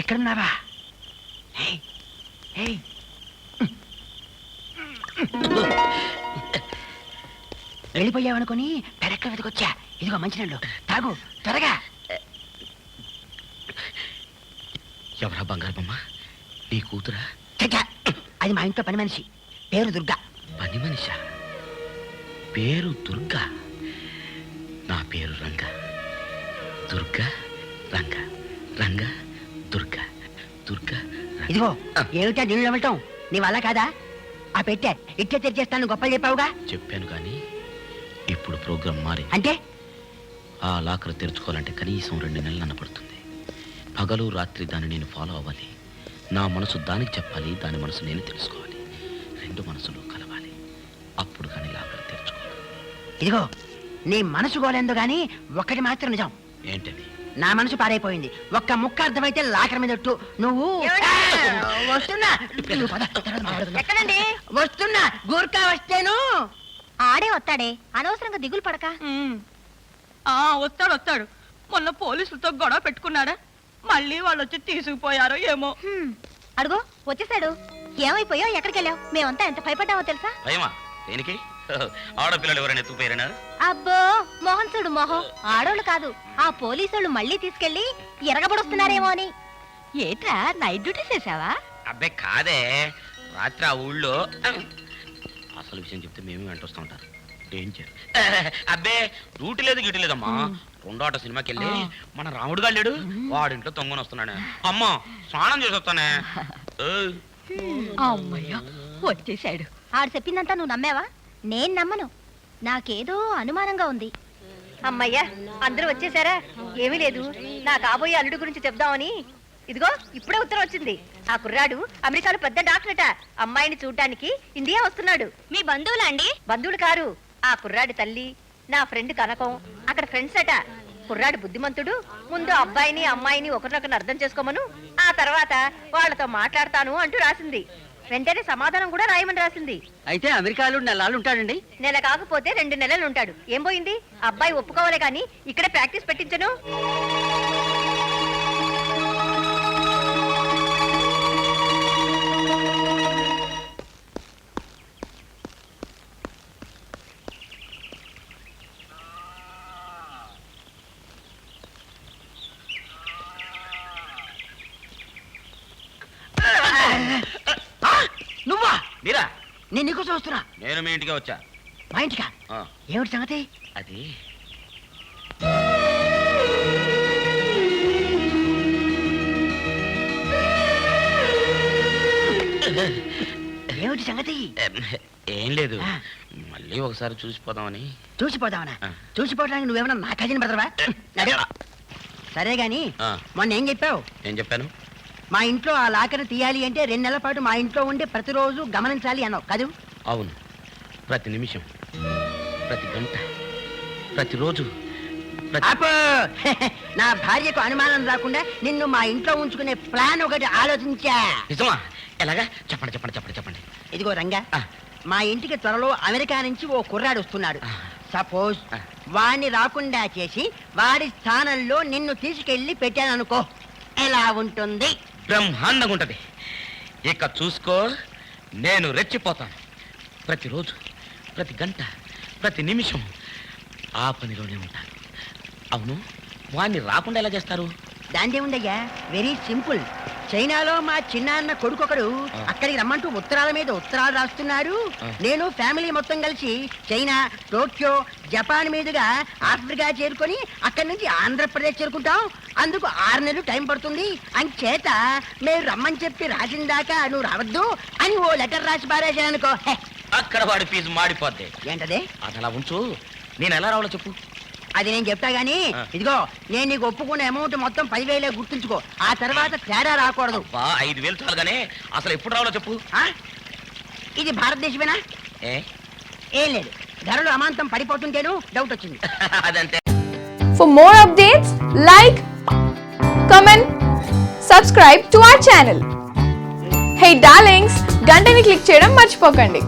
ఇక్కడున్నావా? వెళ్ళిపోయావనుకొని పెరక్క వెతికొచ్చా. ఇదిగో మంచినీళ్ళు తాగు త్వరగా. ఎవరా బంగారు బొమ్మ? నీ కూతురా? అది మా ఇంట్లో పని మనిషి, పేరు దుర్గా. పని మనిషా? పేరు దుర్గా? నా పేరు రంగ. దుర్గా రంగ, రంగ దుర్గా, దుర్గా. ఇదిగో ఏమిటా దీనిలో వెళ్ళటం? నీ వల్ల కాదా? ఆ పెట్టే ఇట్టే తెరిచేస్తాను గొప్పలు చెప్పావుగా. చెప్పాను కానీ ఇప్పుడు ప్రోగ్రాం మారి. అంటే ఆ లాకర్ తెరుచుకోవాలంటే కనీసం 2 నెలలన్న పడుతుంది. పగలు రాత్రి దాన్ని నేను ఫాలో అవ్వాలి. నా మనసు దానికి చెప్పాలి, దాని మనసు నేను తెలుసుకోవాలి. 2 మనసులు కలవాలి. అప్పుడు కానీ లాకర్ తెరుచుకోవాలి. ఇదిగో నీ మనసు గోలేందో గాని ఒక్కటి మాత్రం నిజం. ఏంటది? నా మనసు పారైపోయింది. ఒక్క ముక్క అర్థమైతే లాకర్ మీద ఒట్టు. నువ్వు వస్తున్నా ఎక్కడండి? వస్తున్నా. గూర్ఖా వస్తేను ఆడే వస్తాడే, అనవసరంగా దిగులు పడక. వస్తాడు. మొన్న పోలీసులతో గొడవ పెట్టుకున్నాడా? మళ్ళీ వాళ్ళు వచ్చి తీసుకుపోయారో ఏమో. అడుగో వచ్చేసాడు. ఏమైపోయావు? ఎక్కడికి వెళ్ళావు? మేమంతా ఎంత భయపడ్డామో తెలుసా? భయమా? దేనికి? ఆడపిల్లలు ఎవరైనా ఎత్తుకుపోయారనా? అబ్బో మోహన్ చూడు మొహం. ఆడోళ్ళు కాదు, ఆ పోలీసులు మళ్ళీ తీసుకెళ్లి ఎరగబడుస్తున్నారేమో అని. ఏట్రా నైట్ డ్యూటీ చేసావా? అబ్బే కాదే, రాత్రి ఆ ఊళ్ళో అసలు విషయం చెప్తే మేము వెంట వస్తూ ఉంటారు. డేంజర్. అబ్బే డ్యూటీ లేదు గిటీ లేదమ్మా. 2 సినిమాకి వెళ్ళి మన రాముడు గారు వాడింట్లో తొంగని వస్తున్నాడు. అమ్మా స్నానం చేసి వస్తానే. అమ్మయ్యా వచ్చేసాడు. ఆడు చెప్పిందంతా నువ్వు నమ్మావా? నేను నమ్మను. నాకేదో అనుమానంగా ఉంది. అమ్మయ్యా అందరూ వచ్చేసారా? ఏమీ లేదు, నా కాబోయే అల్లుడు గురించి చెప్దామని. ఇదిగో ఇప్పుడే ఉత్తరం వచ్చింది. ఆ కుర్రాడు అమెరికాలో పెద్ద డాక్టరట. అమ్మాయిని చూడ్డానికి ఇండియా వస్తున్నాడు. మీ బంధువులా అండి? బంధువులు కారు, ఆ కుర్రాడి తల్లి, నా ఫ్రెండ్ కనకం అక్కడ ఫ్రెండ్స్ అట. కుర్రాడు బుద్ధిమంతుడు. ముందు అబ్బాయిని అమ్మాయిని ఒకరినొకరిని అర్థం చేసుకోమను, ఆ తర్వాత వాళ్ళతో మాట్లాడతాను అంటూ రాసింది. వెంటనే సమాధానం కూడా రాయమని రాసింది. అయితే అమెరికాలో నెలలు ఉంటాడండి. నెల కాకపోతే 2 నెలలు ఉంటాడు. ఏం పోయింది? అబ్బాయి ఒప్పుకోవాలి గాని ఇక్కడే ప్రాక్టీస్ పెట్టించను. నువ్వా? మీరా? నేను నీకోసం వస్తున్నా. నేను మీ ఇంటికి వచ్చా. మా ఇంటికా? ఏమిటి సంగతి? అది ఏమిటి సంగతి? ఏం లేదు, మళ్ళీ ఒకసారి చూసిపోదామని. చూసిపోదామనా? చూసిపోవడానికి నువ్వేమన్నా నా కజిన్ బ్రదర్వా? సరే గాని మొన్న ఏం చెప్పావు? ఏం చెప్పాను? మా ఇంట్లో ఆ లాకర్ని తీయాలి అంటే 2 నెలల పాటు మా ఇంట్లో ఉండి ప్రతిరోజు గమనించాలి అన్నావు కదూ? అవును, ప్రతి నిమిషం, ప్రతి గంట, ప్రతిరోజు. నా భార్యకు అనుమానం రాకుండా నిన్ను మా ఇంట్లో ఉంచుకునే ప్లాన్ ఒకటి ఆలోచించా. నిజమా? ఎలాగా? చెప్పండి చెప్పండి చెప్పండి చెప్పండి. ఇదిగో రంగా, మా ఇంటికి త్వరలో అమెరికా నుంచి ఓ కుర్రాడు వస్తున్నాడు. సపోజ్ వాడిని రాకుండా చేసి వాడి స్థానంలో నిన్ను తీసుకెళ్లి పెట్టాననుకో, ఎలా ఉంటుంది? బ్రహ్మాండంగా ఉంటది. ఇక చూసుకో, నేను రెచ్చిపోతాను. ప్రతిరోజు, ప్రతి గంట, ప్రతి నిమిషం ఆ పనిలోనే ఉంటాను. అవును, వాడిని రాకుండా ఎలా చేస్తారు? దాందే ఉందయ్యా, వెరీ సింపుల్. చైనాలో మా చిన్నాన్న కొడుకొకడు అక్కడికి రమ్మంటూ ఉత్తరాల మీద ఉత్తరాలు రాస్తున్నాడు. నేను ఫ్యామిలీ మొత్తం కలిసి చైనా, టోక్యో, జపాన్ మీదుగా ఆఫ్రికా చేరుకొని అక్కడి నుంచి ఆంధ్రప్రదేశ్ చేరుకుంటాం. అందుకు 6 నెలలు టైం పడుతుంది. అంచేత మేము రమ్మని చెప్పి రాసిన దాకా నువ్వు రావద్దు అని ఓ లెటర్ రాసి పారేసానుకో, అక్కడ వాడి ఫీజు మాడిపోద్ది. ఏంటదే? అది అలా ఉంచు, నేను ఎలా రావాలో చెప్పు. అది నేను చెప్తా గానీ, ఇదిగో నేను నీకు ఒప్పుకున్న అమౌంట్ మొత్తం 10,000 గుర్తుంచుకో. ఆ తర్వాత తేడా రాకూడదు. 5,000 చాలుగానే, అసలు ఎప్పుడు రావాలో చెప్పు. ఇది భారతదేశమేనా? ఏం లేదు, ధరలు అమాంతం పడిపోతుంటేను డౌట్ వచ్చింది. అదంతే. For more updates, like, comment, subscribe to our channel. Hey darlings, గంటని click చేయడం మర్చిపోకండి.